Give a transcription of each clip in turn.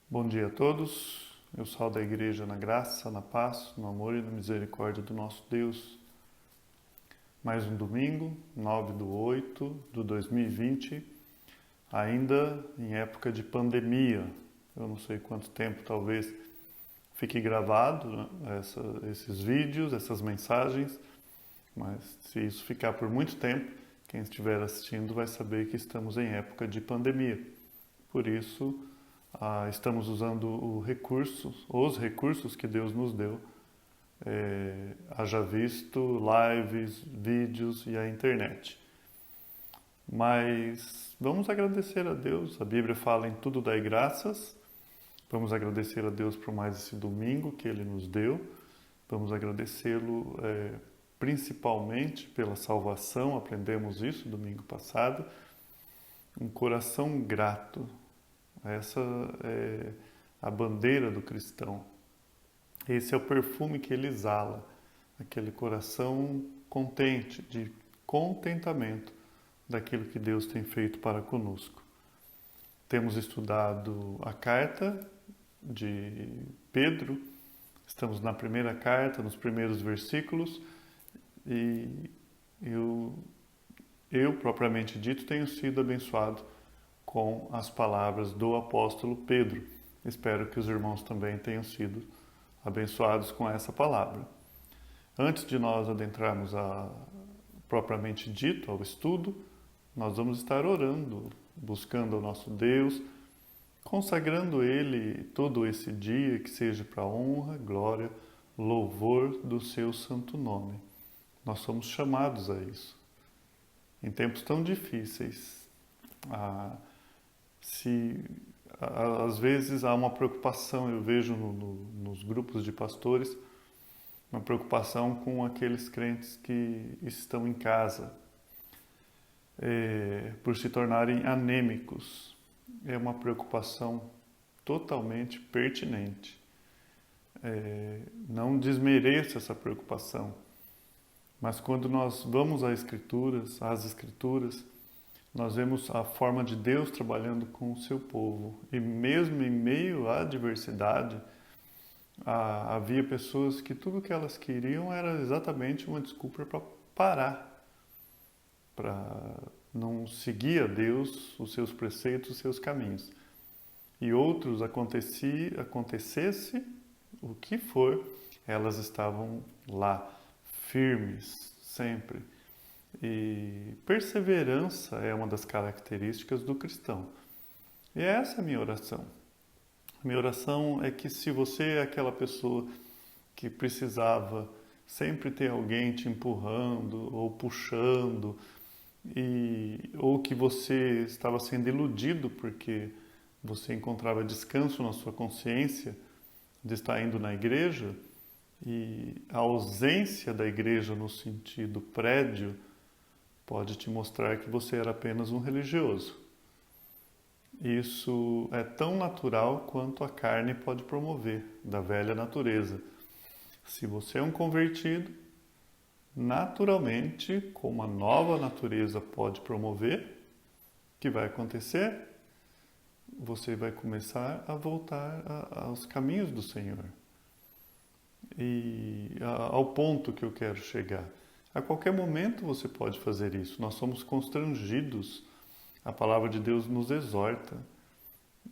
Bom dia a todos. Eu saúdo a Igreja na graça, na paz, no amor e na misericórdia do nosso Deus. Mais um domingo, 9/8/2020, ainda em época de pandemia. Eu não sei quanto tempo talvez fique gravado, né, esses vídeos, essas mensagens, mas se isso ficar por muito tempo, quem estiver assistindo vai saber que estamos em época de pandemia. Por isso, estamos usando os recursos que Deus nos deu, haja visto lives, vídeos e a internet. Mas vamos agradecer a Deus, a Bíblia fala em tudo dai graças, vamos agradecer a Deus por mais esse domingo que Ele nos deu, vamos agradecê-lo principalmente pela salvação, aprendemos isso domingo passado, um coração grato. Essa é a bandeira do cristão. Esse é o perfume que ele exala, aquele coração contente, de contentamento daquilo que Deus tem feito para conosco. Temos estudado a carta de Pedro, estamos na primeira carta, nos primeiros versículos, e eu propriamente dito, tenho sido abençoado com as palavras do apóstolo Pedro. Espero que os irmãos também tenham sido abençoados com essa palavra. Antes de nós adentrarmos propriamente dito ao estudo, nós vamos estar orando, buscando o nosso Deus, consagrando Ele todo esse dia, que seja para a honra, glória, louvor do seu santo nome. Nós somos chamados a isso. Em tempos tão difíceis, às vezes há uma preocupação, eu vejo nos grupos de pastores, uma preocupação com aqueles crentes que estão em casa, por se tornarem anêmicos. É uma preocupação totalmente pertinente. Não desmereça essa preocupação, mas quando nós vamos às Escrituras, nós vemos a forma de Deus trabalhando com o seu povo. E mesmo em meio à adversidade, havia pessoas que tudo que elas queriam era exatamente uma desculpa para parar, para não seguir a Deus, os seus preceitos, os seus caminhos. E outros, acontecesse o que for, elas estavam lá, firmes, sempre. E perseverança é uma das características do cristão. E essa é a minha oração. A minha oração é que, se você é aquela pessoa que precisava sempre ter alguém te empurrando ou puxando, ou que você estava sendo iludido porque você encontrava descanso na sua consciência de estar indo na igreja, e a ausência da igreja no sentido prédio pode te mostrar que você era apenas um religioso. Isso é tão natural quanto a carne pode promover, da velha natureza. Se você é um convertido, naturalmente, como a nova natureza pode promover, o que vai acontecer? Você vai começar a voltar aos caminhos do Senhor. E ao ponto que eu quero chegar. A qualquer momento você pode fazer isso. Nós somos constrangidos. A palavra de Deus nos exorta.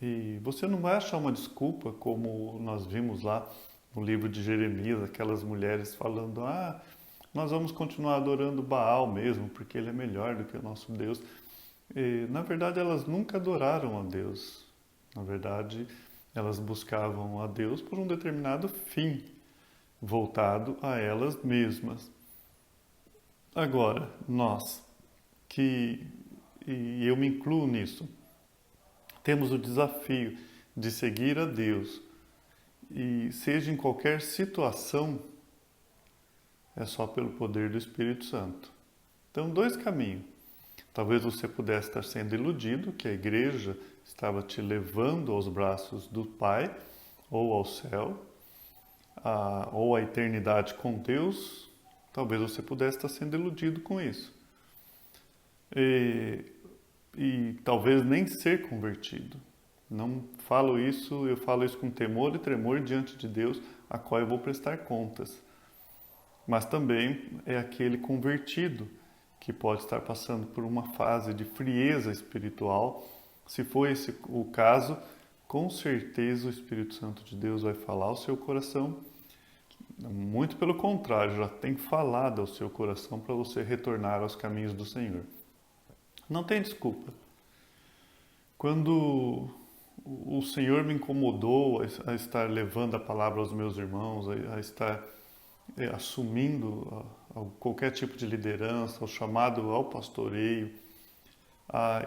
E você não vai achar uma desculpa, como nós vimos lá no livro de Jeremias, aquelas mulheres falando: nós vamos continuar adorando Baal mesmo, porque ele é melhor do que o nosso Deus. E, na verdade, elas nunca adoraram a Deus. Na verdade, elas buscavam a Deus por um determinado fim, voltado a elas mesmas. Agora, nós, e eu me incluo nisso, temos o desafio de seguir a Deus, e seja em qualquer situação, é só pelo poder do Espírito Santo. Então, dois caminhos. Talvez você pudesse estar sendo iludido, que a igreja estava te levando aos braços do Pai, ou ao céu, ou à eternidade com Deus. Talvez você pudesse estar sendo iludido com isso. E talvez nem ser convertido. Não falo isso, eu falo isso com temor e tremor diante de Deus, a qual eu vou prestar contas. Mas também é aquele convertido que pode estar passando por uma fase de frieza espiritual. Se for esse o caso, com certeza o Espírito Santo de Deus vai falar ao seu coração. Muito pelo contrário, já tem falado ao seu coração para você retornar aos caminhos do Senhor. Não tem desculpa. Quando o Senhor me incomodou a estar levando a palavra aos meus irmãos, a estar assumindo qualquer tipo de liderança, o chamado ao pastoreio,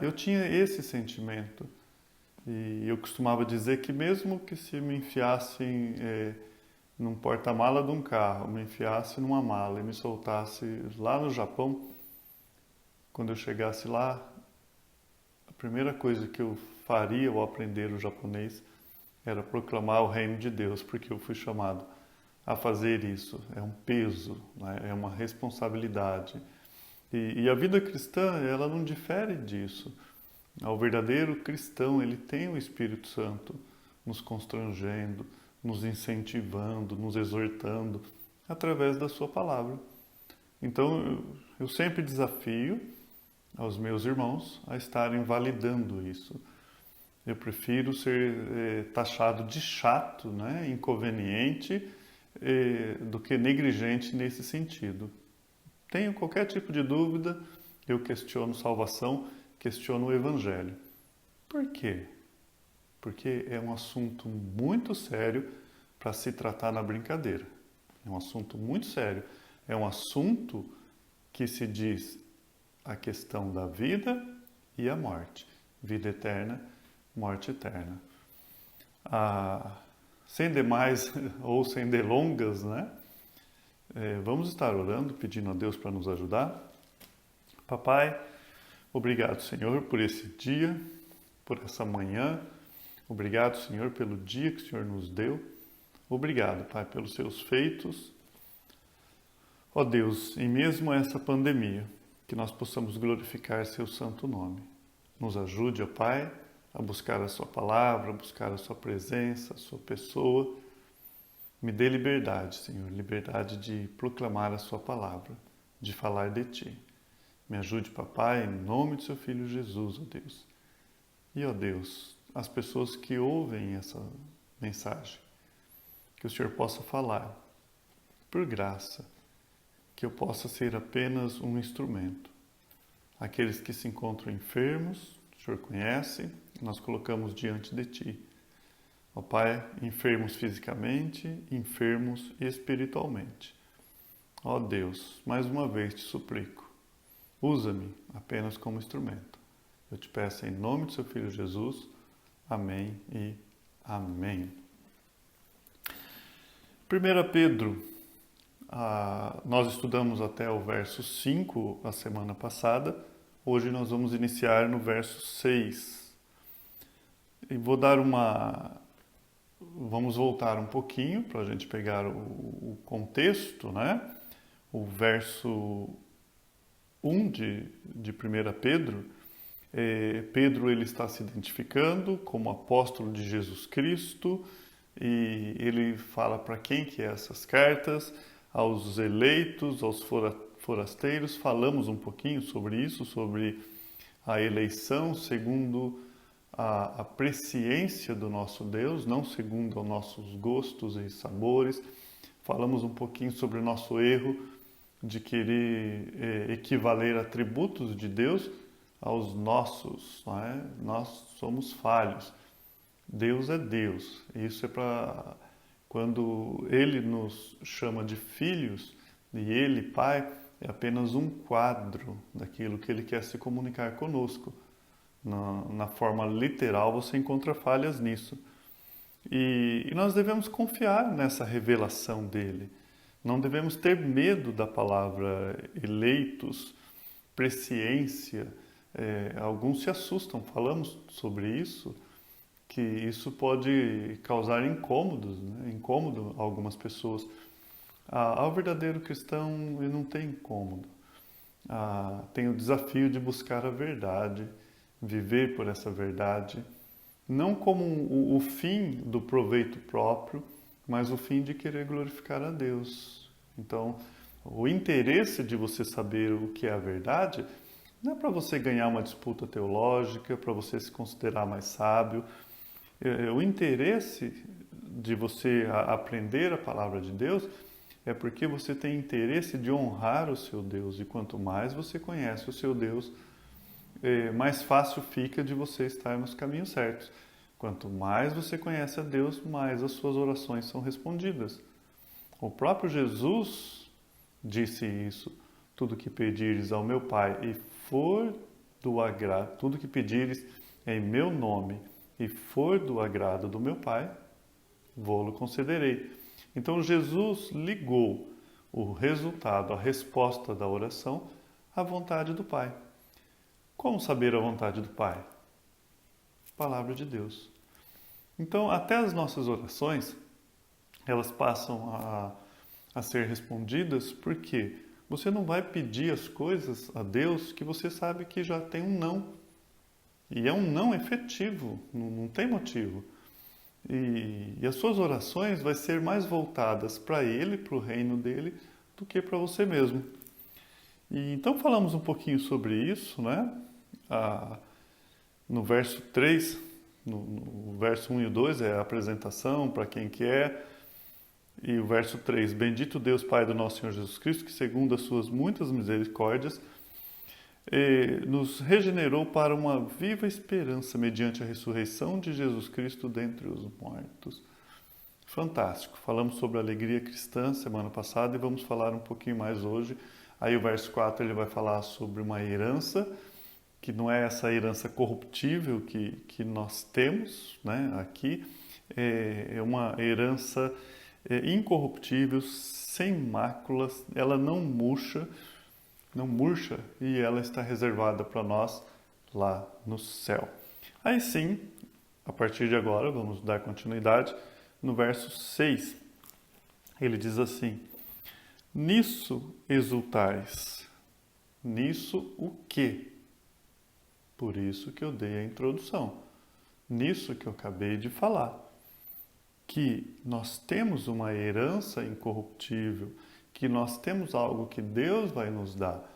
eu tinha esse sentimento. E eu costumava dizer que mesmo que se me enfiassem num porta-mala de um carro, me enfiasse numa mala e me soltasse lá no Japão, quando eu chegasse lá, a primeira coisa que eu faria ao aprender o japonês era proclamar o reino de Deus, porque eu fui chamado a fazer isso. É um peso, né? É uma responsabilidade. E a vida cristã, ela não difere disso. O verdadeiro cristão, ele tem o Espírito Santo nos constrangendo, nos incentivando, nos exortando, através da sua palavra. Então, eu sempre desafio aos meus irmãos a estarem validando isso. Eu prefiro ser taxado de chato, né, inconveniente, do que negligente nesse sentido. Tenho qualquer tipo de dúvida, eu questiono salvação, questiono o Evangelho. Por quê? Porque é um assunto muito sério para se tratar na brincadeira. É um assunto muito sério. É um assunto que se diz a questão da vida e a morte. Vida eterna, morte eterna. Sem demais ou sem delongas, né? Vamos estar orando, pedindo a Deus para nos ajudar. Papai, obrigado, Senhor, por esse dia, por essa manhã. Obrigado, Senhor, pelo dia que o Senhor nos deu. Obrigado, Pai, pelos seus feitos. Ó Deus, em mesmo essa pandemia, que nós possamos glorificar seu santo nome. Nos ajude, ó Pai, a buscar a sua palavra, a buscar a sua presença, a sua pessoa. Me dê liberdade, Senhor, liberdade de proclamar a sua palavra, de falar de ti. Me ajude, papai, em nome do seu filho Jesus, ó Deus. E, ó Deus, as pessoas que ouvem essa mensagem, que o Senhor possa falar, por graça, que eu possa ser apenas um instrumento. Aqueles que se encontram enfermos, o Senhor conhece, nós colocamos diante de ti. Ó Pai, enfermos fisicamente, enfermos espiritualmente. Ó Deus, mais uma vez te suplico, usa-me apenas como instrumento. Eu te peço em nome do seu Filho Jesus. Amém e amém. 1 Pedro, nós estudamos até o verso 5 a semana passada. Hoje nós vamos iniciar no verso 6. E vamos voltar um pouquinho para a gente pegar o contexto, né? O verso 1 de 1 Pedro. Pedro ele está se identificando como apóstolo de Jesus Cristo e ele fala para quem que é essas cartas, aos eleitos, aos forasteiros. Falamos um pouquinho sobre isso, sobre a eleição segundo a presciência do nosso Deus, não segundo os nossos gostos e sabores. Falamos um pouquinho sobre o nosso erro de querer equivaler atributos de Deus aos nossos, não é? Nós somos falhos. Deus é Deus. Isso é para quando Ele nos chama de filhos e Ele, Pai, é apenas um quadro daquilo que Ele quer se comunicar conosco. Na forma literal, você encontra falhas nisso. E nós devemos confiar nessa revelação dele. Não devemos ter medo da palavra eleitos, presciência. Alguns se assustam, falamos sobre isso, que isso pode causar incômodos, né? Incômodo a algumas pessoas. Ao verdadeiro cristão, ele não tem incômodo. Tem o desafio de buscar a verdade, viver por essa verdade, não como o fim do proveito próprio, mas o fim de querer glorificar a Deus. Então, o interesse de você saber o que é a verdade não é para você ganhar uma disputa teológica, para você se considerar mais sábio. O interesse de você aprender a palavra de Deus é porque você tem interesse de honrar o seu Deus. E quanto mais você conhece o seu Deus, mais fácil fica de você estar nos caminhos certos. Quanto mais você conhece a Deus, mais as suas orações são respondidas. O próprio Jesus disse isso: tudo que pedires ao meu Pai e for do agrado, tudo que pedires em meu nome e for do agrado do meu Pai, vou-lo concederei. Então Jesus ligou o resultado, a resposta da oração à vontade do Pai. Como saber a vontade do Pai? Palavra de Deus. Então, até as nossas orações, elas passam a ser respondidas porque você não vai pedir as coisas a Deus que você sabe que já tem um não. E é um não efetivo, não tem motivo. E as suas orações vão ser mais voltadas para Ele, para o reino dele, do que para você mesmo. E então falamos um pouquinho sobre isso, né? No verso 3, no verso 1 e 2 é a apresentação para quem que é. E o verso 3, bendito Deus Pai do nosso Senhor Jesus Cristo, que segundo as suas muitas misericórdias, nos regenerou para uma viva esperança mediante a ressurreição de Jesus Cristo dentre os mortos. Fantástico. Falamos sobre a alegria cristã semana passada e vamos falar um pouquinho mais hoje. Aí o verso 4 ele vai falar sobre uma herança, que não é essa herança corruptível que nós temos, né, aqui. É uma herança incorruptível, sem máculas, ela não murcha, e ela está reservada para nós lá no céu. Aí sim, a partir de agora, vamos dar continuidade no verso 6. Ele diz assim: nisso exultais. Nisso o quê? Por isso que eu dei a introdução. Nisso que eu acabei de falar. Que nós temos uma herança incorruptível, que nós temos algo que Deus vai nos dar.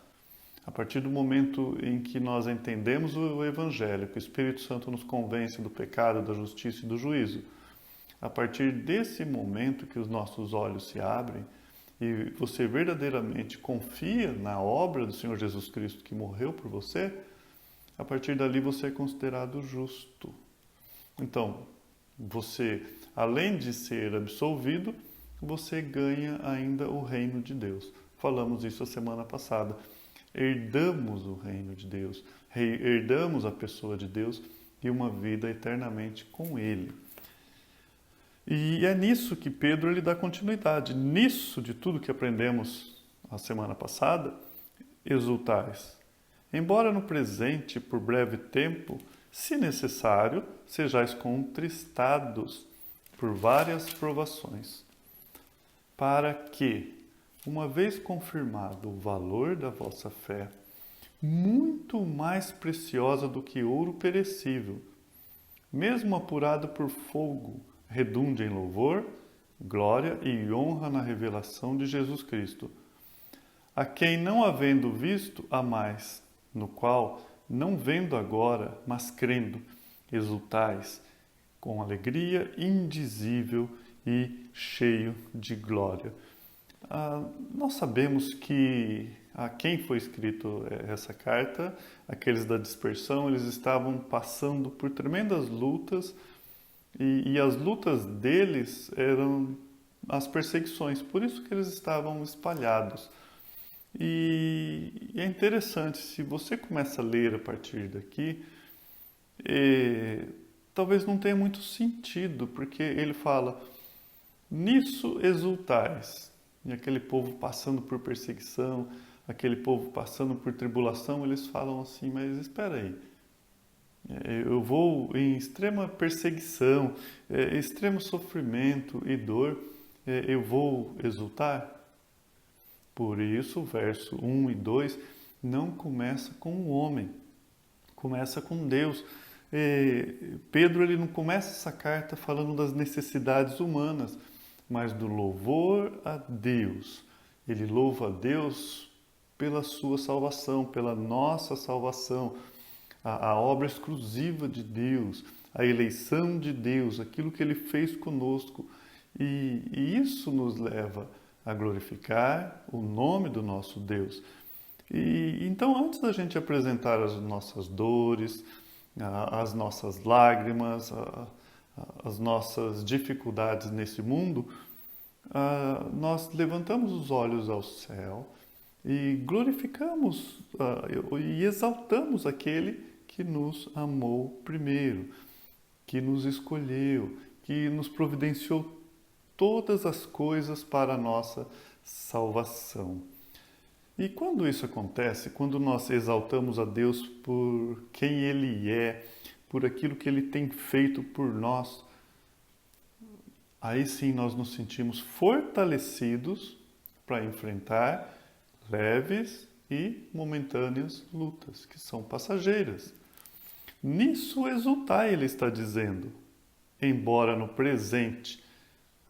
A partir do momento em que nós entendemos o Evangelho, que o Espírito Santo nos convence do pecado, da justiça e do juízo, a partir desse momento que os nossos olhos se abrem e você verdadeiramente confia na obra do Senhor Jesus Cristo que morreu por você, a partir dali você é considerado justo. Então, você, além de ser absolvido, você ganha ainda o reino de Deus. Falamos isso a semana passada. Herdamos o reino de Deus, herdamos a pessoa de Deus e uma vida eternamente com Ele. E é nisso que Pedro ele dá continuidade. Nisso de tudo que aprendemos a semana passada, exultais. Embora no presente, por breve tempo, se necessário, sejais contristados por várias provações, para que, uma vez confirmado o valor da vossa fé, muito mais preciosa do que ouro perecível, mesmo apurado por fogo, redunde em louvor, glória e honra na revelação de Jesus Cristo, a quem, não havendo visto, há mais, no qual, não vendo agora, mas crendo, exultais, com alegria indizível e cheio de glória. Nós sabemos que a quem foi escrito essa carta, aqueles da dispersão, eles estavam passando por tremendas lutas e as lutas deles eram as perseguições, por isso que eles estavam espalhados. E é interessante, se você começa a ler a partir daqui, talvez não tenha muito sentido, porque ele fala, nisso exultais. E aquele povo passando por perseguição, aquele povo passando por tribulação, eles falam assim, mas espera aí, eu vou em extrema perseguição, extremo sofrimento e dor, eu vou exultar? Por isso, o verso 1 e 2 não começa com o homem, começa com Deus. Pedro ele não começa essa carta falando das necessidades humanas, mas do louvor a Deus. Ele louva a Deus pela sua salvação, pela nossa salvação, a obra exclusiva de Deus, a eleição de Deus, aquilo que Ele fez conosco. E isso nos leva a glorificar o nome do nosso Deus. E então, antes da gente apresentar as nossas dores, as nossas lágrimas, as nossas dificuldades nesse mundo, nós levantamos os olhos ao céu e glorificamos e exaltamos aquele que nos amou primeiro, que nos escolheu, que nos providenciou todas as coisas para a nossa salvação. E quando isso acontece, quando nós exaltamos a Deus por quem Ele é, por aquilo que Ele tem feito por nós, aí sim nós nos sentimos fortalecidos para enfrentar leves e momentâneas lutas, que são passageiras. Nisso exultai, ele está dizendo, embora no presente,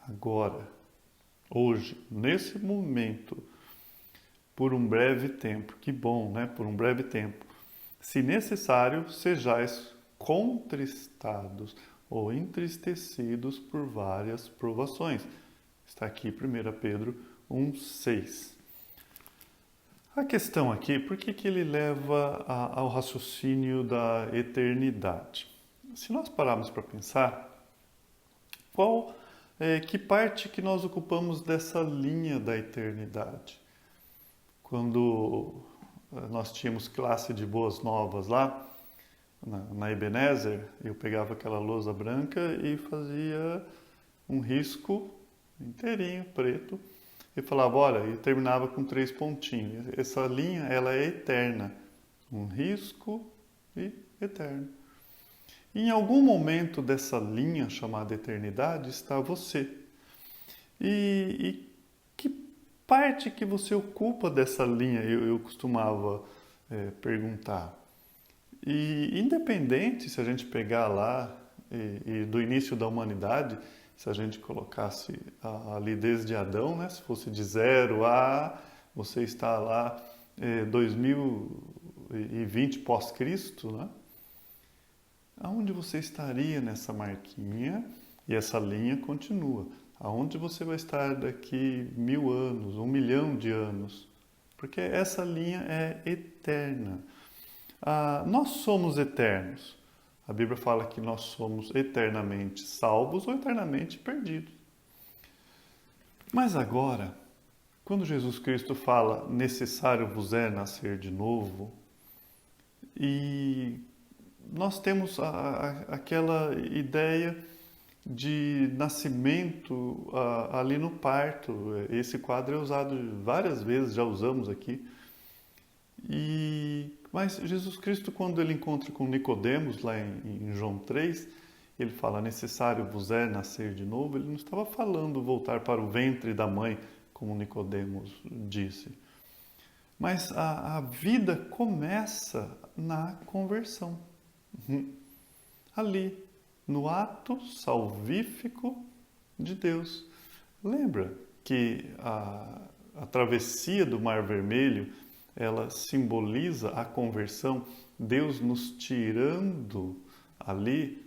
agora, hoje, nesse momento, por um breve tempo, que bom, né? Por um breve tempo, se necessário, sejais contristados ou entristecidos por várias provações. Está aqui 1 Pedro 1,6. A questão aqui, por que ele leva ao raciocínio da eternidade? Se nós pararmos para pensar, que parte que nós ocupamos dessa linha da eternidade? Quando nós tínhamos classe de Boas Novas lá, na Ebenezer, eu pegava aquela lousa branca e fazia um risco inteirinho, preto, e falava, olha, e terminava com 3 pontinhos. Essa linha, ela é eterna. Um risco e eterno. E em algum momento dessa linha chamada eternidade está você. E que parte que você ocupa dessa linha? Eu costumava perguntar. E independente se a gente pegar lá e do início da humanidade, se a gente colocasse ali desde Adão, né? Se fosse de 0 a você está lá 2020 pós-Cristo, né? Aonde você estaria nessa marquinha? E essa linha continua. Aonde você vai estar daqui 1000 anos, 1 milhão de anos? Porque essa linha é eterna. Nós somos eternos. A Bíblia fala que nós somos eternamente salvos ou eternamente perdidos. Mas agora, quando Jesus Cristo fala necessário vos é nascer de novo, e nós temos aquela ideia de nascimento ali no parto. Esse quadro é usado várias vezes, já usamos aqui. Mas Jesus Cristo, quando ele encontra com Nicodemos, lá em João 3, ele fala, necessário vos é nascer de novo. Ele não estava falando voltar para o ventre da mãe, como Nicodemos disse. Mas a vida começa na conversão. Ali, no ato salvífico de Deus. Lembra que a travessia do Mar Vermelho, ela simboliza a conversão, Deus nos tirando ali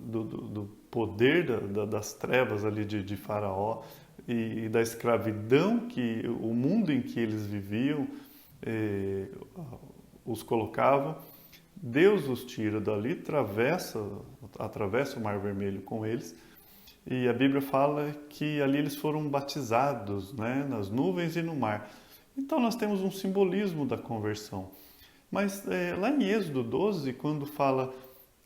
do poder das trevas ali de Faraó e da escravidão que o mundo em que eles viviam os colocava. Deus os tira dali, atravessa o Mar Vermelho com eles, e a Bíblia fala que ali eles foram batizados, né, nas nuvens e no mar. Então nós temos um simbolismo da conversão. Mas lá em Êxodo 12, quando fala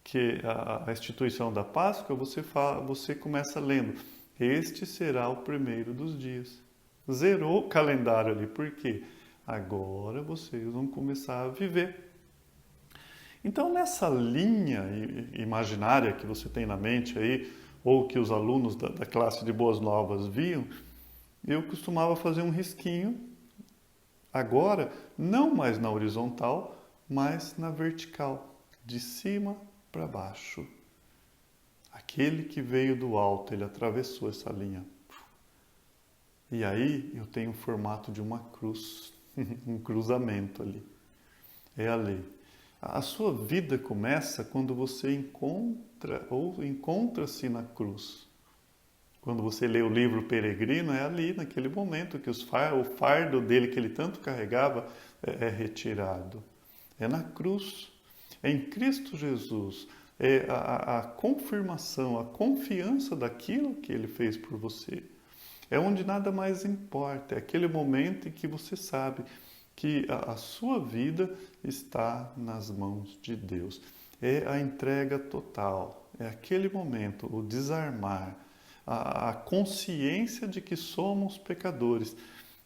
que a instituição da Páscoa, você começa lendo, este será o primeiro dos dias. Zerou o calendário ali, por quê? Agora vocês vão começar a viver. Então nessa linha imaginária que você tem na mente aí, ou que os alunos da classe de Boas Novas viam, eu costumava fazer um risquinho. Agora, não mais na horizontal, mas na vertical, de cima para baixo. Aquele que veio do alto, ele atravessou essa linha. E aí eu tenho o formato de uma cruz, um cruzamento ali. É a lei. A sua vida começa quando você encontra-se na cruz. Quando você lê o livro Peregrino, é ali, naquele momento, que o fardo dele, que ele tanto carregava, é retirado. É na cruz, é em Cristo Jesus. É a confirmação, a confiança daquilo que ele fez por você. É onde nada mais importa, é aquele momento em que você sabe que a sua vida está nas mãos de Deus. É a entrega total, é aquele momento, o desarmar, a consciência de que somos pecadores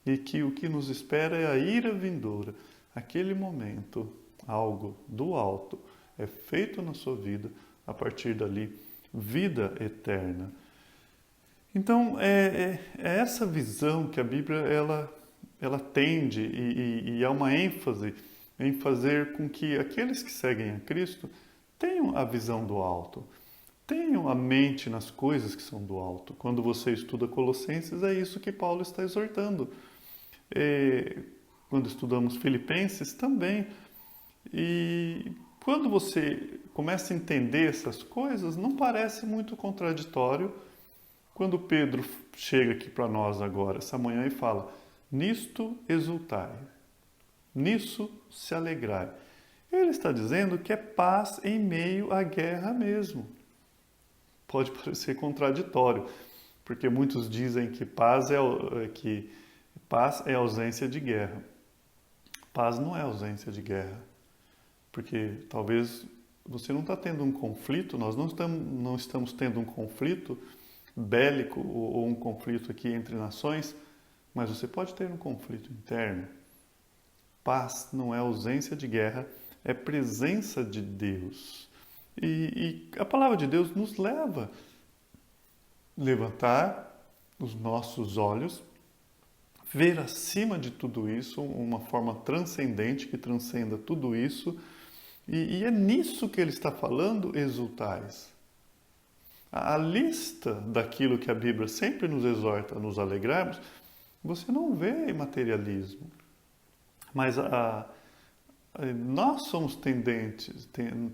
e que o que nos espera é a ira vindoura. Aquele momento, algo do alto é feito na sua vida, a partir dali, vida eterna. Então, é essa visão que a Bíblia ela tende e há uma ênfase em fazer com que aqueles que seguem a Cristo tenham a visão do alto, tenham a mente nas coisas que são do alto. Quando você estuda Colossenses, é isso que Paulo está exortando. Quando estudamos Filipenses, também. E quando você começa a entender essas coisas, não parece muito contraditório quando Pedro chega aqui para nós agora, essa manhã, e fala: nisto exultai, nisso se alegrai. Ele está dizendo que é paz em meio à guerra mesmo. Pode parecer contraditório, porque muitos dizem que paz é ausência de guerra. Paz não é ausência de guerra, porque talvez você não está tendo um conflito, nós não estamos tendo um conflito bélico ou um conflito aqui entre nações, mas você pode ter um conflito interno. Paz não é ausência de guerra, é presença de Deus. E a palavra de Deus nos leva a levantar os nossos olhos, ver acima de tudo isso uma forma transcendente que transcenda tudo isso, e é nisso que ele está falando, exultais. A lista daquilo que a Bíblia sempre nos exorta a nos alegrarmos, você não vê materialismo. Mas nós somos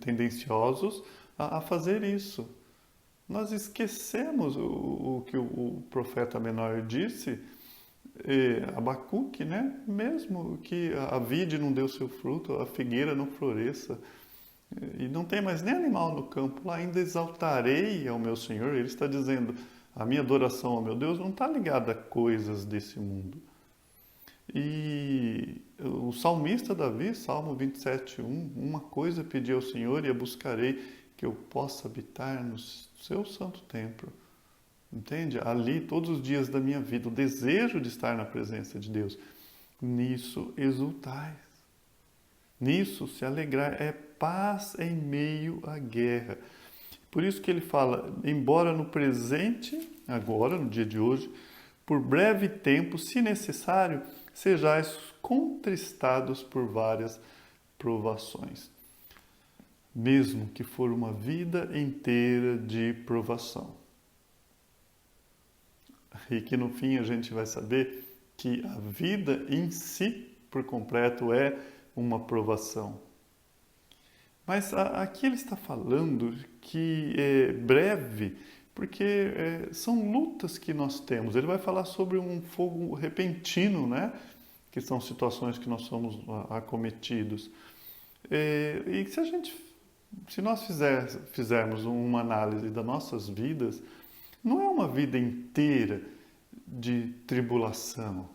tendenciosos a fazer isso. Nós esquecemos o que o profeta menor disse, Abacuque, né? Mesmo que a vide não deu seu fruto, a figueira não floresça, e não tem mais nem animal no campo, lá ainda exaltarei ao meu Senhor. Ele está dizendo, a minha adoração ao meu Deus não está ligada a coisas desse mundo. E o salmista Davi, Salmo 27:1, uma coisa pedi ao Senhor e a buscarei, que eu possa habitar no seu santo templo. Entende? Ali, todos os dias da minha vida, o desejo de estar na presença de Deus. Nisso exultai. Nisso se alegrar. É paz em meio à guerra. Por isso que ele fala, embora no presente, agora, no dia de hoje, por breve tempo, se necessário, sejais contristados por várias provações. Mesmo que for uma vida inteira de provação. E que no fim a gente vai saber que a vida em si, por completo, é uma provação. Mas aqui ele está falando que é breve, porque são lutas que nós temos. Ele vai falar sobre um fogo repentino, né? Que são situações que nós somos acometidos. E se nós fizermos uma análise das nossas vidas, não é uma vida inteira de tribulação,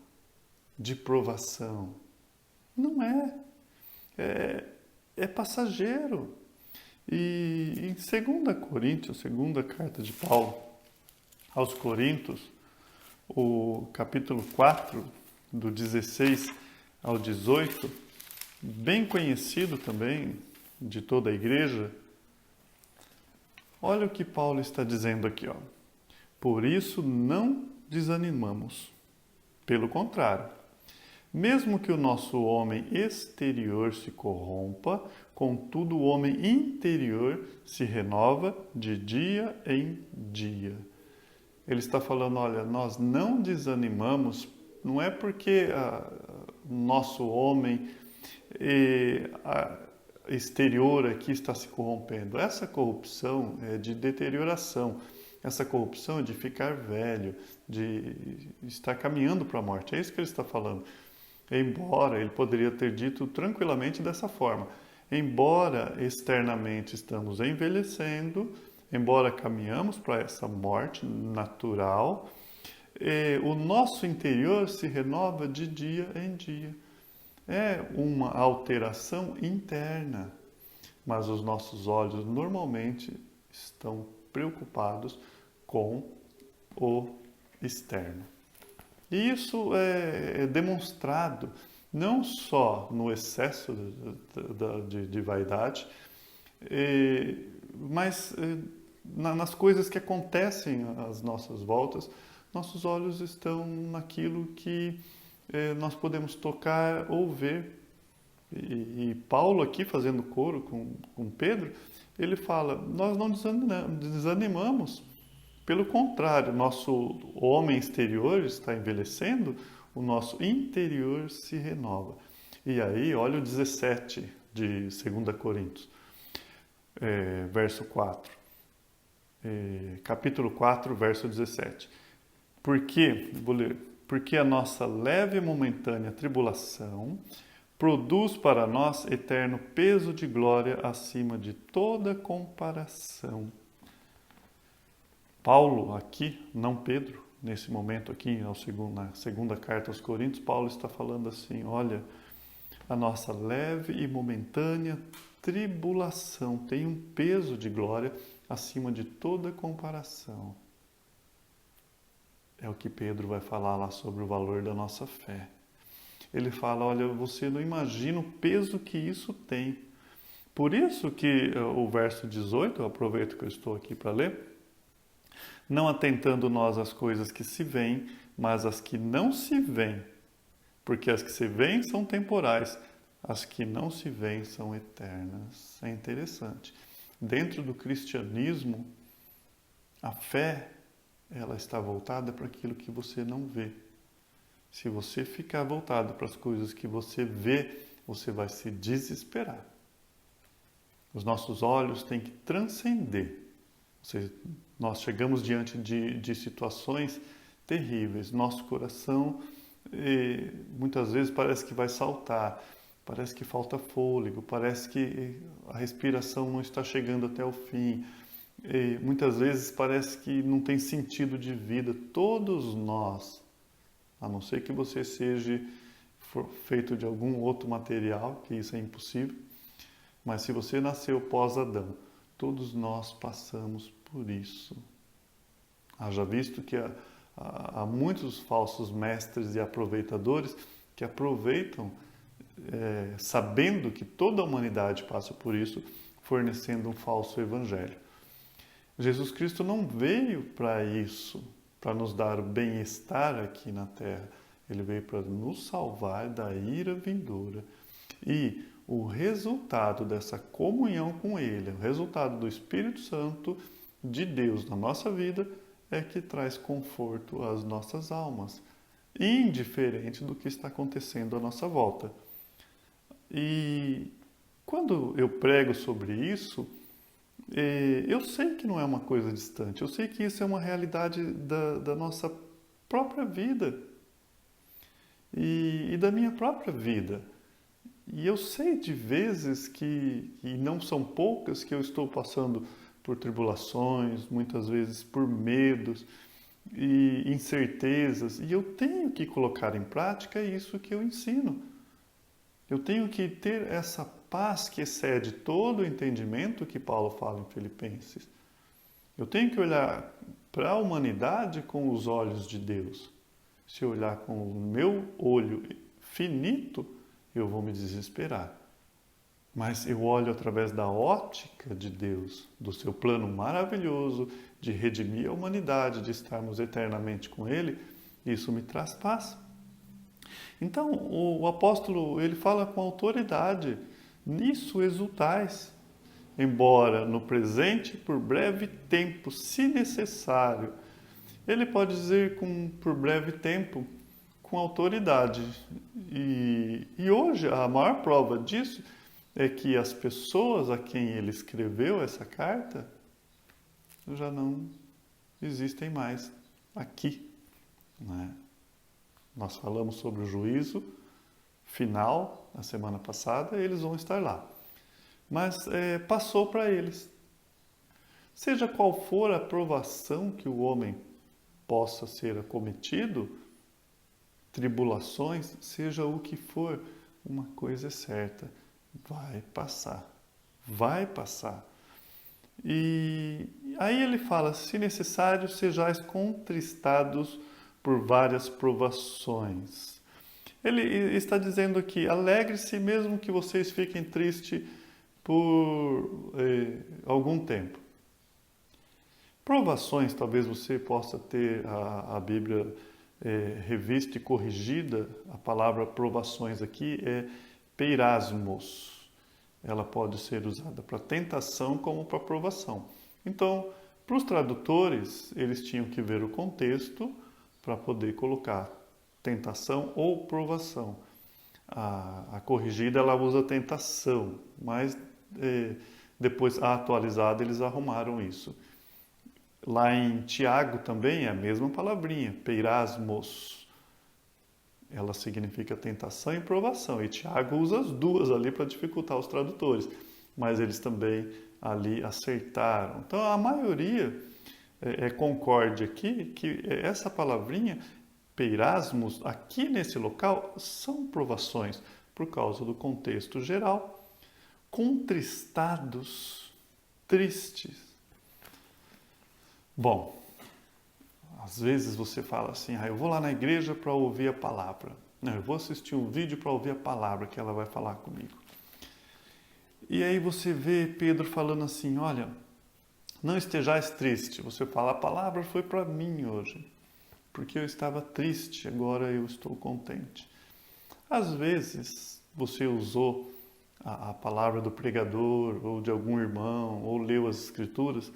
de provação. Não é. É passageiro. E em 2 Coríntios, segunda carta de Paulo aos Coríntios, o capítulo 4, do 16 ao 18, bem conhecido também de toda a igreja, olha o que Paulo está dizendo aqui, ó. Por isso não desanimamos. Pelo contrário, Mesmo que o nosso homem exterior se corrompa, contudo o homem interior se renova de dia em dia. Ele está falando, olha, nós não desanimamos, não é porque nosso homem exterior aqui está se corrompendo. Essa corrupção é de deterioração. Essa corrupção é de ficar velho, de estar caminhando para a morte. É isso que ele está falando. Embora ele poderia ter dito tranquilamente dessa forma, embora externamente estamos envelhecendo, embora caminhamos para essa morte natural, o nosso interior se renova de dia em dia. É uma alteração interna, mas os nossos olhos normalmente estão preocupados com o externo. E isso é demonstrado não só no excesso de vaidade, mas nas coisas que acontecem às nossas voltas. Nossos olhos estão naquilo que nós podemos tocar ou ver. E Paulo aqui, fazendo coro com Pedro, ele fala, nós não desanimamos. Pelo contrário, nosso homem exterior está envelhecendo, o nosso interior se renova. E aí, olha o 17 de 2 Coríntios, verso 4. Capítulo 4, verso 17. Vou ler, porque a nossa leve e momentânea tribulação produz para nós eterno peso de glória acima de toda comparação. Paulo aqui, não Pedro, nesse momento aqui, na segunda carta aos Coríntios, Paulo está falando assim, olha, a nossa leve e momentânea tribulação tem um peso de glória acima de toda comparação. É o que Pedro vai falar lá sobre o valor da nossa fé. Ele fala, olha, você não imagina o peso que isso tem. Por isso que o verso 18, eu aproveito que eu estou aqui para ler, não atentando nós às coisas que se veem, mas às que não se veem. Porque as que se veem são temporais, as que não se veem são eternas. É interessante. Dentro do cristianismo, a fé, ela está voltada para aquilo que você não vê. Se você ficar voltado para as coisas que você vê, você vai se desesperar. Os nossos olhos têm que transcender. Nós chegamos diante de situações terríveis. Nosso coração muitas vezes parece que vai saltar, parece que falta fôlego, parece que a respiração não está chegando até o fim. Muitas vezes parece que não tem sentido de vida. Todos nós, a não ser que você seja feito de algum outro material, que isso é impossível, mas se você nasceu pós-Adão, todos nós passamos por isso. Haja visto que há muitos falsos mestres e aproveitadores que aproveitam, sabendo que toda a humanidade passa por isso, fornecendo um falso evangelho. Jesus Cristo não veio para isso, para nos dar bem-estar aqui na terra. Ele veio para nos salvar da ira vindoura. E o resultado dessa comunhão com Ele, o resultado do Espírito Santo de Deus na nossa vida, é que traz conforto às nossas almas, indiferente do que está acontecendo à nossa volta. E quando eu prego sobre isso, eu sei que não é uma coisa distante, eu sei que isso é uma realidade da nossa própria vida e da minha própria vida. E eu sei de vezes e não são poucas, que eu estou passando por tribulações, muitas vezes por medos e incertezas, e eu tenho que colocar em prática isso que eu ensino. Eu tenho que ter essa paz que excede todo o entendimento que Paulo fala em Filipenses. Eu tenho que olhar para a humanidade com os olhos de Deus. Se eu olhar com o meu olho finito, eu vou me desesperar. Mas eu olho através da ótica de Deus, do seu plano maravilhoso de redimir a humanidade, de estarmos eternamente com Ele, isso me traz paz. Então, o apóstolo, ele fala com autoridade, nisso exultais, embora no presente, por breve tempo, se necessário. Ele pode dizer por breve tempo, com autoridade. E hoje, a maior prova disso é que as pessoas a quem ele escreveu essa carta já não existem mais aqui, né? Nós falamos sobre o juízo final na semana passada, eles vão estar lá. Mas passou para eles. Seja qual for a provação que o homem possa ser acometido, tribulações, seja o que for, uma coisa é certa, vai passar. Vai passar. E aí ele fala, se necessário, sejais contristados por várias provações. Ele está dizendo aqui, alegre-se mesmo que vocês fiquem tristes por algum tempo. Provações, talvez você possa ter a Bíblia revista e corrigida. A palavra provações aqui é peirasmos. Ela pode ser usada para tentação como para provação. Então, para os tradutores, eles tinham que ver o contexto para poder colocar tentação ou provação. A corrigida, ela usa tentação, mas depois, a atualizada, eles arrumaram isso. Lá em Tiago também é a mesma palavrinha, peirasmos. Ela significa tentação e provação. E Tiago usa as duas ali para dificultar os tradutores. Mas eles também ali acertaram. Então a maioria concorde aqui que essa palavrinha, peirasmos, aqui nesse local, são provações por causa do contexto geral. Contristados, tristes. Bom, às vezes você fala assim, eu vou lá na igreja para ouvir a palavra. Não, eu vou assistir um vídeo para ouvir a palavra que ela vai falar comigo. E aí você vê Pedro falando assim, olha, não estejais triste. Você fala, a palavra foi para mim hoje, porque eu estava triste, agora eu estou contente. Às vezes você usou a palavra do pregador ou de algum irmão, ou leu as escrituras,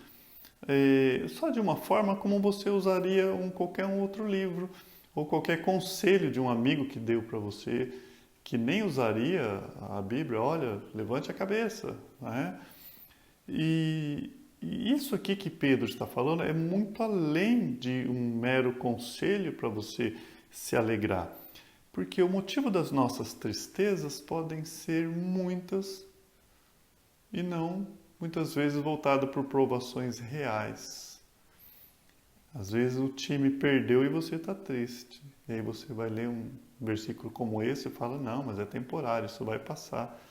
só de uma forma como você usaria qualquer outro livro ou qualquer conselho de um amigo que deu para você, que nem usaria a Bíblia. Olha, levante a cabeça, né? E isso aqui que Pedro está falando é muito além de um mero conselho para você se alegrar, porque o motivo das nossas tristezas podem ser muitas e não muitas vezes voltada por provações reais. Às vezes o time perdeu e você está triste. E aí você vai ler um versículo como esse e fala, não, mas é temporário, isso vai passar.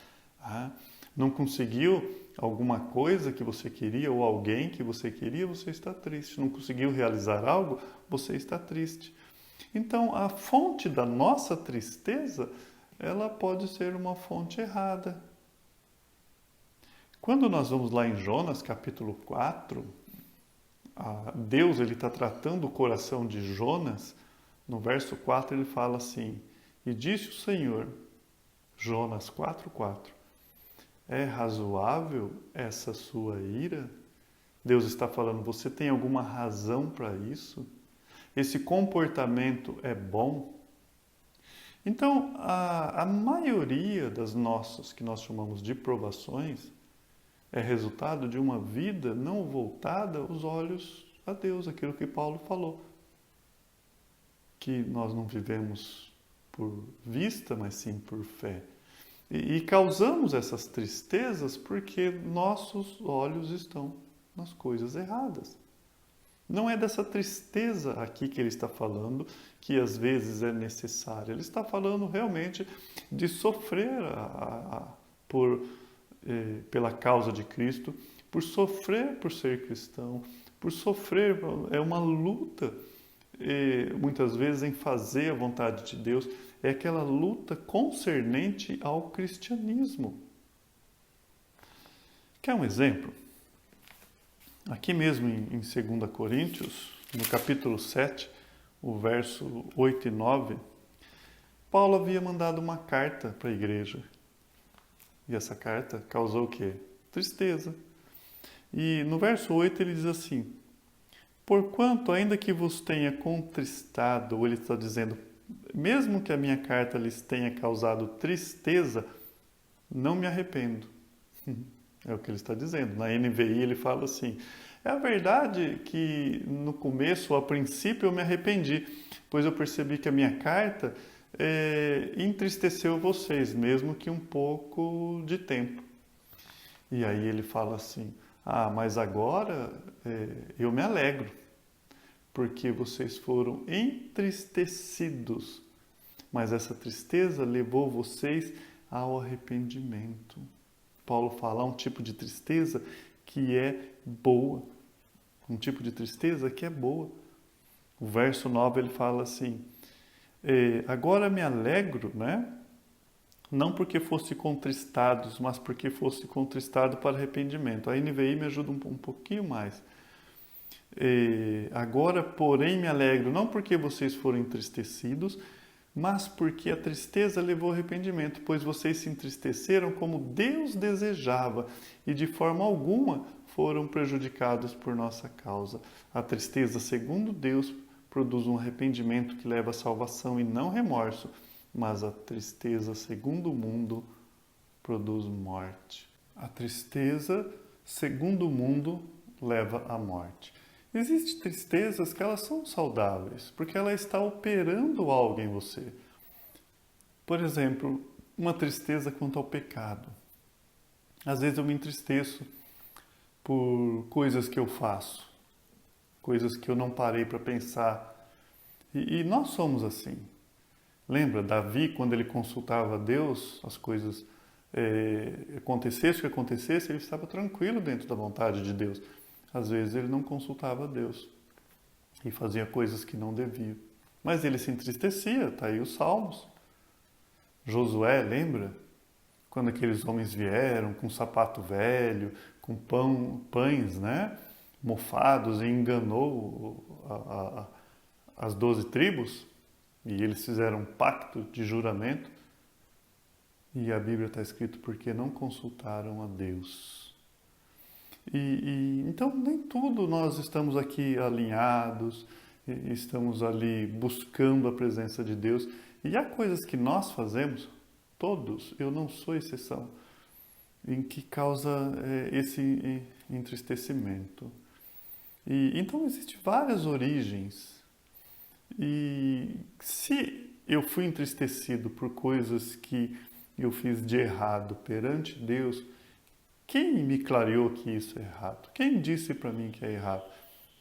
Não conseguiu alguma coisa que você queria ou alguém que você queria, você está triste. Não conseguiu realizar algo, você está triste. Então, a fonte da nossa tristeza, ela pode ser uma fonte errada. Quando nós vamos lá em Jonas, capítulo 4, Deus está tratando o coração de Jonas. No verso 4 ele fala assim, e disse o Senhor, Jonas 4:4, é razoável essa sua ira? Deus está falando, você tem alguma razão para isso? Esse comportamento é bom? Então, a maioria das nossas, que nós chamamos de provações, é resultado de uma vida não voltada os olhos a Deus, aquilo que Paulo falou. Que nós não vivemos por vista, mas sim por fé. E causamos essas tristezas porque nossos olhos estão nas coisas erradas. Não é dessa tristeza aqui que ele está falando, que às vezes é necessária. Ele está falando realmente de sofrer pela causa de Cristo, por sofrer por ser cristão, por sofrer, é uma luta, muitas vezes em fazer a vontade de Deus, é aquela luta concernente ao cristianismo. Quer um exemplo? Aqui mesmo em 2 Coríntios, no capítulo 7, o verso 8 e 9, Paulo havia mandado uma carta para a igreja. E essa carta causou o quê? Tristeza. E no verso 8 ele diz assim: porquanto, ainda que vos tenha contristado, ou ele está dizendo, mesmo que a minha carta lhes tenha causado tristeza, não me arrependo. É o que ele está dizendo. Na NVI ele fala assim: é a verdade que no começo, a princípio, eu me arrependi, pois eu percebi que a minha carta entristeceu vocês, mesmo que um pouco de tempo. E aí ele fala assim: mas agora eu me alegro, porque vocês foram entristecidos, mas essa tristeza levou vocês ao arrependimento. Paulo fala um tipo de tristeza que é boa, um tipo de tristeza que é boa. O verso 9 ele fala assim: agora me alegro, né? Não porque fosse contristados, mas porque fosse contristado para arrependimento. A NVI me ajuda um pouquinho mais. Agora, porém, me alegro, não porque vocês foram entristecidos, mas porque a tristeza levou ao arrependimento, pois vocês se entristeceram como Deus desejava e de forma alguma foram prejudicados por nossa causa. A tristeza, segundo Deus, produz um arrependimento que leva à salvação e não remorso, mas a tristeza, segundo o mundo, produz morte. A tristeza, segundo o mundo, leva à morte. Existem tristezas que elas são saudáveis, porque ela está operando algo em você. Por exemplo, uma tristeza quanto ao pecado. Às vezes eu me entristeço por coisas que eu faço, coisas que eu não parei para pensar. E nós somos assim. Lembra, Davi, quando ele consultava a Deus, as coisas acontecesse o que acontecesse, ele estava tranquilo dentro da vontade de Deus. Às vezes ele não consultava a Deus e fazia coisas que não devia. Mas ele se entristecia, está aí os Salmos. Josué, lembra? Quando aqueles homens vieram com sapato velho, com pães, né? Mofados, e enganou as 12 tribos, e eles fizeram um pacto de juramento, e a Bíblia está escrito porque não consultaram a Deus. Então, nem tudo nós estamos aqui alinhados, estamos ali buscando a presença de Deus. E há coisas que nós fazemos, todos, eu não sou exceção, em que causa esse entristecimento. Então, existem várias origens. E se eu fui entristecido por coisas que eu fiz de errado perante Deus, quem me clareou que isso é errado? Quem disse para mim que é errado?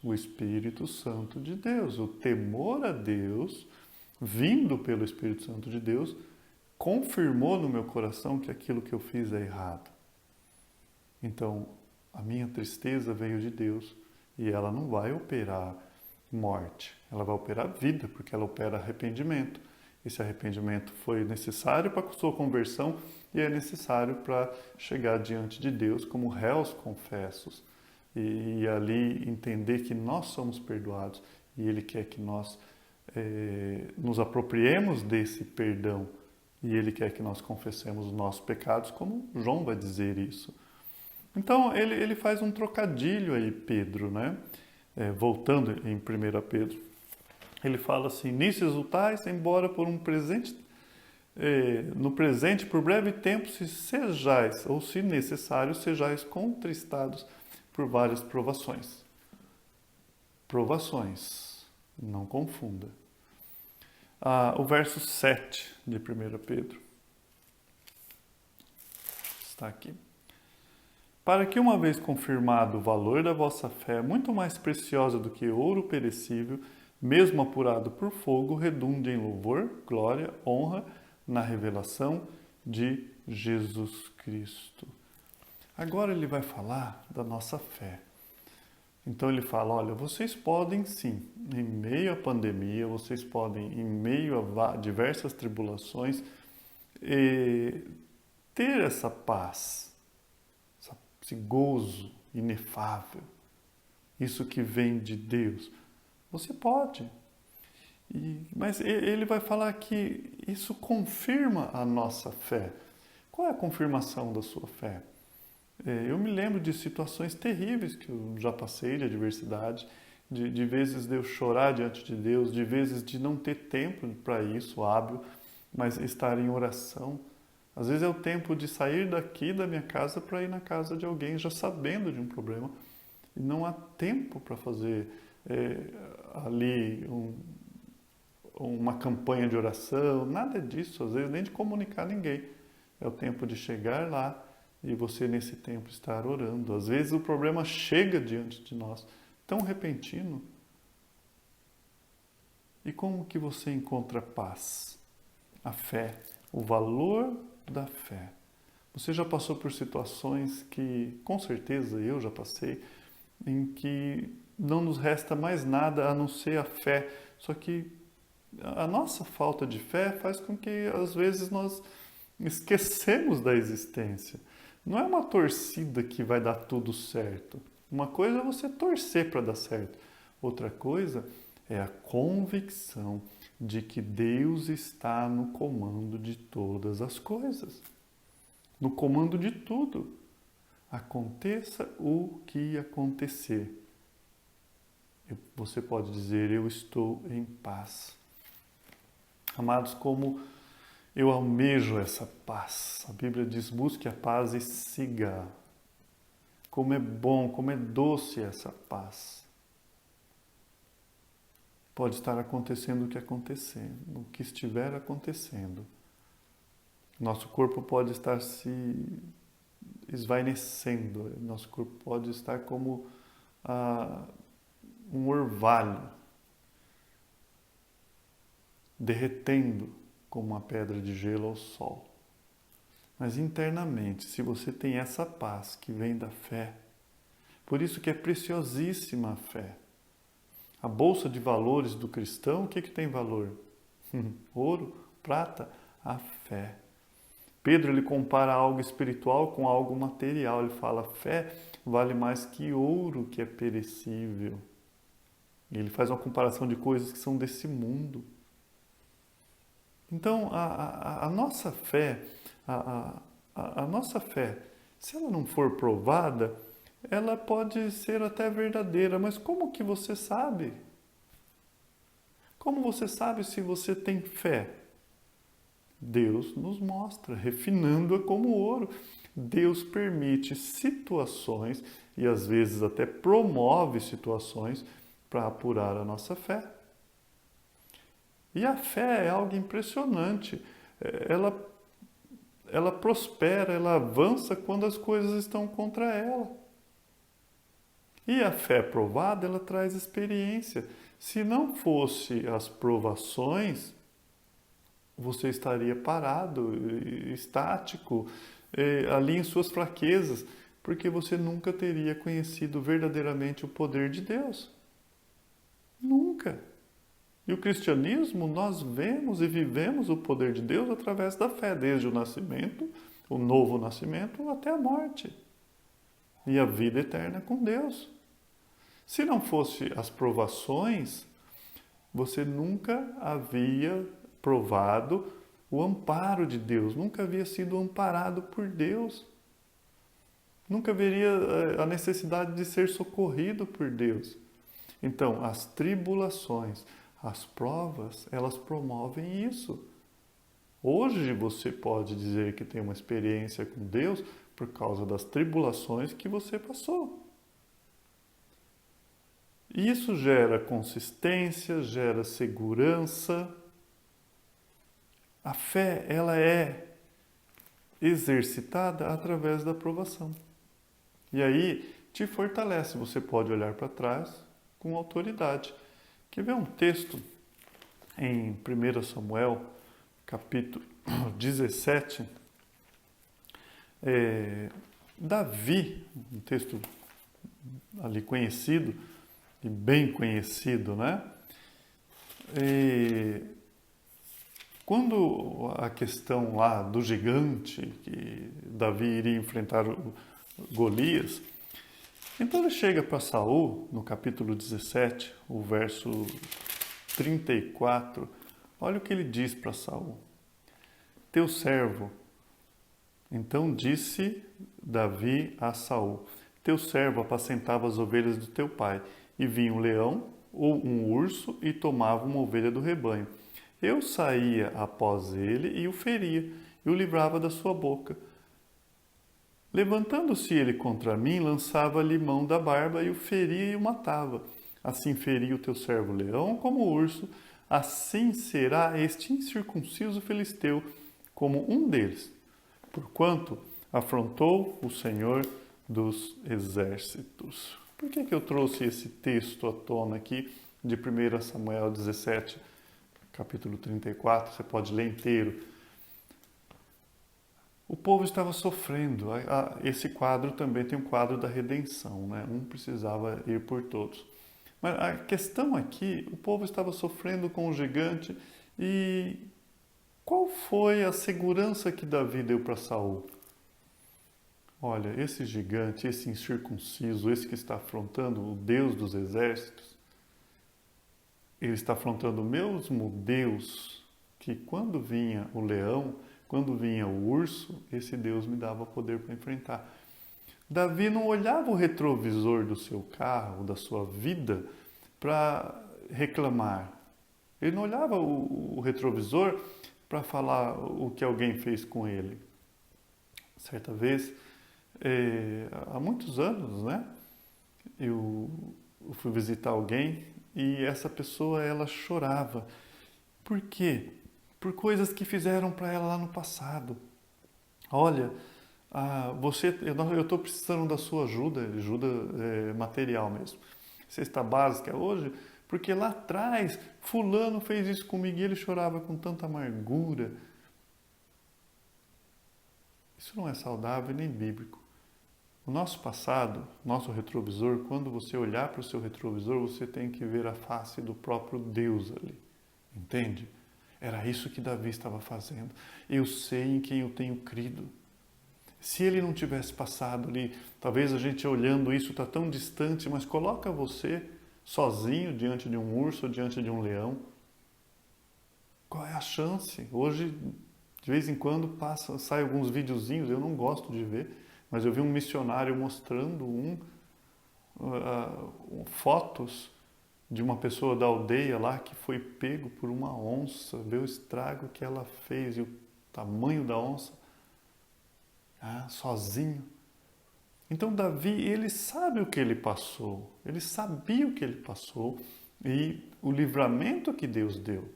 O Espírito Santo de Deus. O temor a Deus, vindo pelo Espírito Santo de Deus, confirmou no meu coração que aquilo que eu fiz é errado. Então, a minha tristeza veio de Deus e ela não vai operar morte, ela vai operar vida, porque ela opera arrependimento. Esse arrependimento foi necessário para a sua conversão e é necessário para chegar diante de Deus como réus confessos e ali entender que nós somos perdoados e Ele quer que nós nos apropriemos desse perdão e Ele quer que nós confessemos os nossos pecados, como João vai dizer isso. Então ele faz um trocadilho aí, Pedro, né? Voltando em 1 Pedro, ele fala assim: nisso exultais, embora por um presente, no presente, por breve tempo, se sejais, ou se necessário, sejais contristados por várias provações. Provações, não confunda. O verso 7 de 1 Pedro está aqui. Para que, uma vez confirmado o valor da vossa fé, muito mais preciosa do que ouro perecível, mesmo apurado por fogo, redunde em louvor, glória, honra, na revelação de Jesus Cristo. Agora ele vai falar da nossa fé. Então ele fala, olha, vocês podem sim, em meio à pandemia, vocês podem, em meio a diversas tribulações, ter essa paz, esse gozo inefável, isso que vem de Deus. Você pode. Mas ele vai falar que isso confirma a nossa fé. Qual é a confirmação da sua fé? Eu me lembro de situações terríveis que eu já passei, de adversidade, de vezes de eu chorar diante de Deus, de vezes de não ter tempo para isso, hábil, mas estar em oração. Às vezes é o tempo de sair daqui da minha casa para ir na casa de alguém, já sabendo de um problema, e não há tempo para fazer ali uma campanha de oração, nada disso, às vezes nem de comunicar a ninguém. É o tempo de chegar lá e você nesse tempo estar orando. Às vezes o problema chega diante de nós, tão repentino. E como que você encontra paz? A fé, o valor da fé. Você já passou por situações que, com certeza, eu já passei, em que não nos resta mais nada a não ser a fé. Só que a nossa falta de fé faz com que, às vezes, nós esquecemos da existência. Não é uma torcida que vai dar tudo certo. Uma coisa é você torcer para dar certo. Outra coisa é a convicção de que Deus está no comando de todas as coisas. No comando de tudo. Aconteça o que acontecer. Você pode dizer, eu estou em paz. Amados, como eu almejo essa paz. A Bíblia diz, busque a paz e siga. Como é bom, como é doce essa paz. Pode estar acontecendo o que acontecer, o que estiver acontecendo. Nosso corpo pode estar se esvainecendo, nosso corpo pode estar como um orvalho, derretendo como uma pedra de gelo ao sol. Mas internamente, se você tem essa paz que vem da fé, por isso que é preciosíssima a fé. A bolsa de valores do cristão, o que tem valor? Ouro, prata, a fé. Pedro ele compara algo espiritual com algo material. Ele fala, a fé vale mais que ouro que é perecível. E ele faz uma comparação de coisas que são desse mundo. Então, a nossa fé, a nossa fé, se ela não for provada, ela pode ser até verdadeira, mas como que você sabe? Como você sabe se você tem fé? Deus nos mostra, refinando-a como ouro. Deus permite situações e às vezes até promove situações para apurar a nossa fé. E a fé é algo impressionante. Ela prospera, ela avança quando as coisas estão contra ela. E a fé provada, ela traz experiência. Se não fosse as provações, você estaria parado, estático, ali em suas fraquezas, porque você nunca teria conhecido verdadeiramente o poder de Deus. Nunca. E o cristianismo, nós vemos e vivemos o poder de Deus através da fé, desde o nascimento, o novo nascimento, até a morte. E a vida eterna com Deus. Se não fosse as provações, você nunca havia provado o amparo de Deus, nunca havia sido amparado por Deus. Nunca haveria a necessidade de ser socorrido por Deus. Então, as tribulações, as provas, elas promovem isso. Hoje você pode dizer que tem uma experiência com Deus por causa das tribulações que você passou. Isso gera consistência, gera segurança. A fé, ela é exercitada através da aprovação. E aí te fortalece, você pode olhar para trás com autoridade. Quer ver um texto em 1 Samuel, capítulo 17? Davi, um texto ali conhecido, e bem conhecido, né? Quando a questão lá do gigante, que Davi iria enfrentar Golias, então ele chega para Saul, no capítulo 17, o verso 34, olha o que ele diz para Saul. Teu servo. Então disse Davi a Saul: teu servo apacentava as ovelhas do teu pai, e vinha um leão ou um urso e tomava uma ovelha do rebanho. Eu saía após ele e o feria, e o livrava da sua boca. Levantando-se ele contra mim, lançava-lhe mão da barba e o feria e o matava. Assim feria o teu servo leão como o urso, assim será este incircunciso filisteu como um deles, porquanto afrontou o Senhor dos exércitos. Por que eu trouxe esse texto à tona aqui de 1 Samuel 17, capítulo 34? Você pode ler inteiro. O povo estava sofrendo. Esse quadro também tem um quadro da redenção, né? Um precisava ir por todos. Mas a questão aqui, o povo estava sofrendo com o gigante e qual foi a segurança que Davi deu para Saul? Olha, esse gigante, esse incircunciso, esse que está afrontando o Deus dos exércitos, ele está afrontando o mesmo Deus que quando vinha o leão, quando vinha o urso, esse Deus me dava poder para enfrentar. Davi não olhava o retrovisor do seu carro, da sua vida, para reclamar. Ele não olhava o retrovisor para falar o que alguém fez com ele. Certa vez, há muitos anos, né? Eu fui visitar alguém e essa pessoa, ela chorava. Por quê? Por coisas que fizeram para ela lá no passado. Olha, eu estou precisando da sua ajuda material mesmo. Cesta básica hoje, porque lá atrás fulano fez isso comigo e ele chorava com tanta amargura. Isso não é saudável nem bíblico. O nosso passado, nosso retrovisor, quando você olhar para o seu retrovisor, você tem que ver a face do próprio Deus ali. Entende? Era isso que Davi estava fazendo. Eu sei em quem eu tenho crido. Se ele não tivesse passado ali, talvez a gente olhando isso está tão distante, mas coloca você sozinho diante de um urso ou diante de um leão. Qual é a chance? Hoje, de vez em quando, sai alguns videozinhos, eu não gosto de ver, mas eu vi um missionário mostrando fotos de uma pessoa da aldeia lá que foi pego por uma onça, vê o estrago que ela fez e o tamanho da onça, sozinho. Então Davi, ele sabe o que ele passou, ele sabia o que ele passou e o livramento que Deus deu.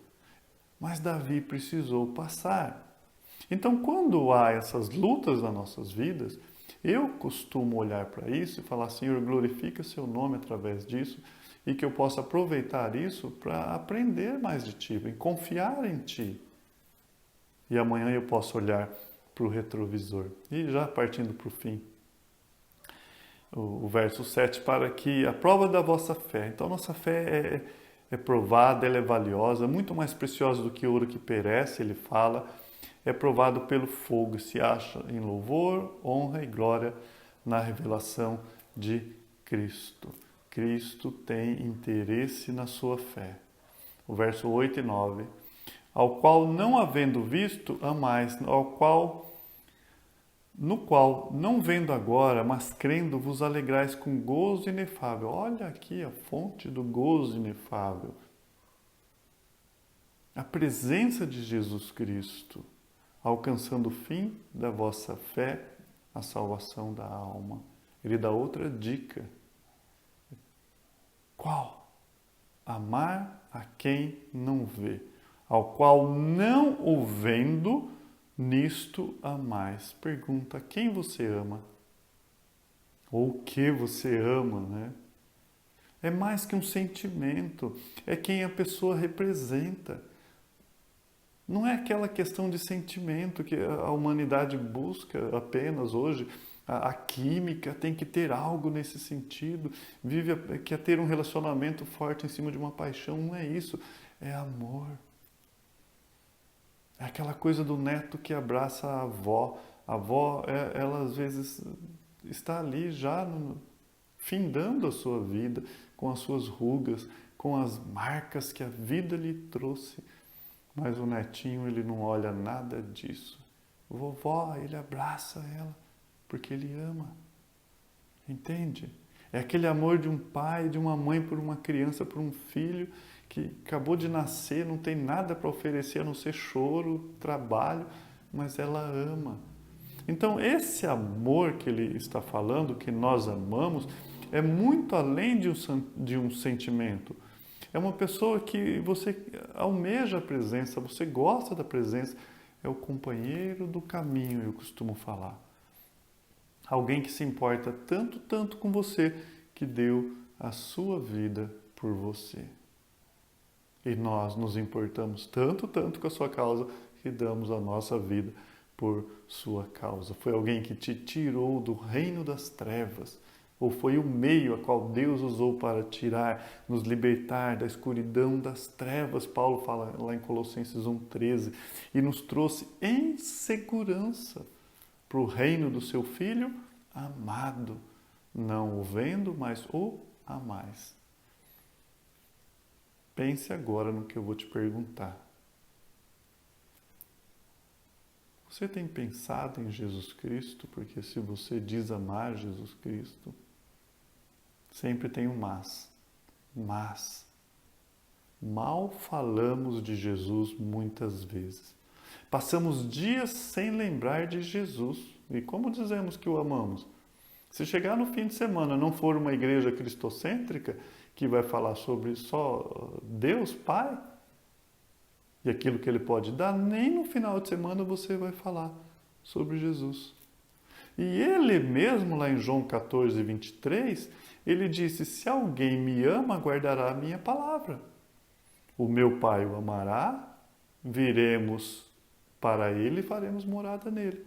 Mas Davi precisou passar. Então quando há essas lutas nas nossas vidas, eu costumo olhar para isso e falar, Senhor, glorifica seu nome através disso, e que eu possa aproveitar isso para aprender mais de Ti, em confiar em Ti. E amanhã eu posso olhar para o retrovisor. E já partindo para o fim, o verso 7, para que a prova da vossa fé. Então, nossa fé é provada, ela é valiosa, muito mais preciosa do que ouro que perece, ele fala, é provado pelo fogo, se acha em louvor, honra e glória na revelação de Cristo. Cristo tem interesse na sua fé. O verso 8 e 9. Ao qual, não havendo visto, amais, no qual, não vendo agora, mas crendo, vos alegrais com gozo inefável. Olha aqui a fonte do gozo inefável. A presença de Jesus Cristo, alcançando o fim da vossa fé, a salvação da alma. Ele dá outra dica. Qual? Amar a quem não vê, ao qual não o vendo, nisto amais. Pergunta, quem você ama? Ou o que você ama, né? É mais que um sentimento, é quem a pessoa representa. Não é aquela questão de sentimento que a humanidade busca apenas hoje. A química tem que ter algo nesse sentido, quer ter um relacionamento forte em cima de uma paixão. Não é isso, é amor. É aquela coisa do neto que abraça a avó. A avó, ela às vezes está ali já findando a sua vida, com as suas rugas, com as marcas que a vida lhe trouxe. Mas o netinho, ele não olha nada disso. Vovó, ele abraça ela, porque ele ama. Entende? É aquele amor de um pai, de uma mãe por uma criança, por um filho que acabou de nascer, não tem nada para oferecer a não ser choro, trabalho, mas ela ama. Então, esse amor que ele está falando, que nós amamos, é muito além de um sentimento. É uma pessoa que você almeja a presença, você gosta da presença, é o companheiro do caminho, eu costumo falar. Alguém que se importa tanto, tanto com você, que deu a sua vida por você. E nós nos importamos tanto, tanto com a sua causa, que damos a nossa vida por sua causa. Foi alguém que te tirou do reino das trevas, ou foi o meio a qual Deus usou para tirar, nos libertar da escuridão das trevas, Paulo fala lá em Colossenses 1,13, e nos trouxe em segurança para o reino do seu Filho amado, não o vendo, mas o amais. Pense agora no que eu vou te perguntar. Você tem pensado em Jesus Cristo? Porque se você diz amar Jesus Cristo, sempre tem um mas. Mas mal falamos de Jesus muitas vezes. Passamos dias sem lembrar de Jesus. E como dizemos que o amamos? Se chegar no fim de semana não for uma igreja cristocêntrica que vai falar sobre só Deus Pai e aquilo que Ele pode dar, nem no final de semana você vai falar sobre Jesus. E Ele mesmo, lá em João 14, 23, Ele disse, se alguém me ama, guardará a minha palavra. O meu Pai o amará, viremos para Ele e faremos morada nele.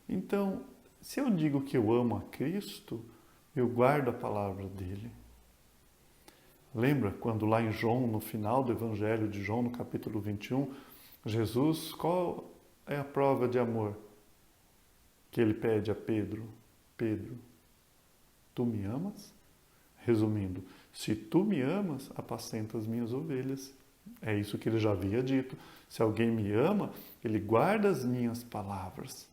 Então, se eu digo que eu amo a Cristo, eu guardo a palavra dele. Lembra quando lá em João, no final do Evangelho de João, no capítulo 21, Jesus, qual é a prova de amor que ele pede a Pedro? Pedro, tu me amas? Resumindo, se tu me amas, apacenta as minhas ovelhas. É isso que ele já havia dito. Se alguém me ama, ele guarda as minhas palavras.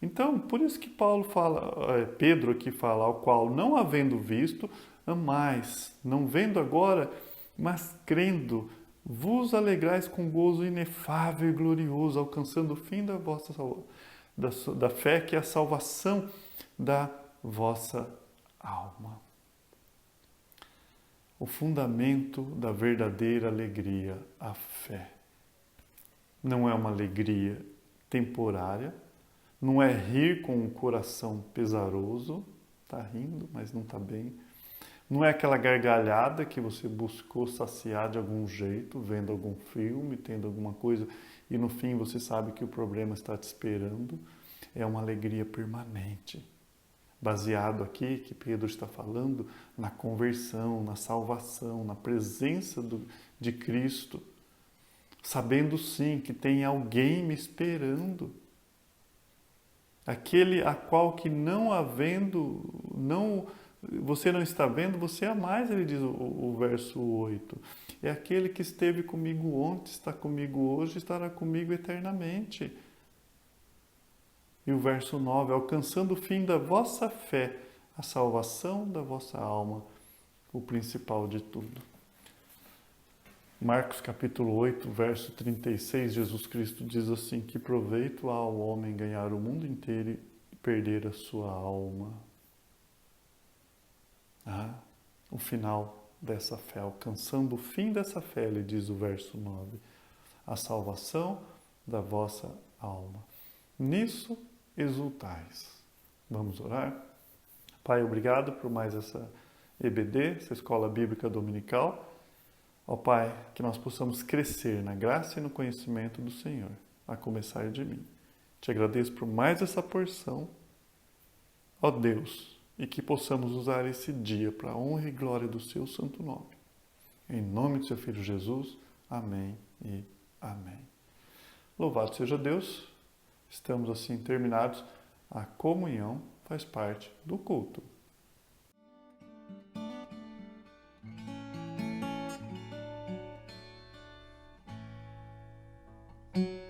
Então, por isso que Paulo fala, Pedro aqui fala, ao qual não havendo visto, amais, não vendo agora, mas crendo, vos alegrais com gozo inefável e glorioso, alcançando o fim da vossa da fé, que é a salvação da vossa alma. O fundamento da verdadeira alegria, a fé. Não é uma alegria temporária, não é rir com o coração pesaroso, está rindo, mas não está bem. Não é aquela gargalhada que você buscou saciar de algum jeito, vendo algum filme, tendo alguma coisa, e no fim você sabe que o problema está te esperando. É uma alegria permanente. Baseado aqui, que Pedro está falando, na conversão, na salvação, na presença de Cristo. Sabendo sim que tem alguém me esperando. Aquele a qual que não havendo, você não está vendo, você é mais, ele diz o verso 8. É aquele que esteve comigo ontem, está comigo hoje, estará comigo eternamente. E o verso 9, alcançando o fim da vossa fé, a salvação da vossa alma, o principal de tudo. Marcos capítulo 8, verso 36, Jesus Cristo diz assim, que proveito há ao homem ganhar o mundo inteiro e perder a sua alma. O final dessa fé, alcançando o fim dessa fé, ele diz o verso 9, a salvação da vossa alma. Nisso exultais. Vamos orar? Pai, obrigado por mais essa EBD, essa Escola Bíblica Dominical. Ó Pai, que nós possamos crescer na graça e no conhecimento do Senhor, a começar de mim. Te agradeço por mais essa porção, ó Deus, e que possamos usar esse dia para a honra e glória do Seu santo nome. Em nome de Seu Filho Jesus, amém e amém. Louvado seja Deus, estamos assim terminados. A comunhão faz parte do culto. Amém.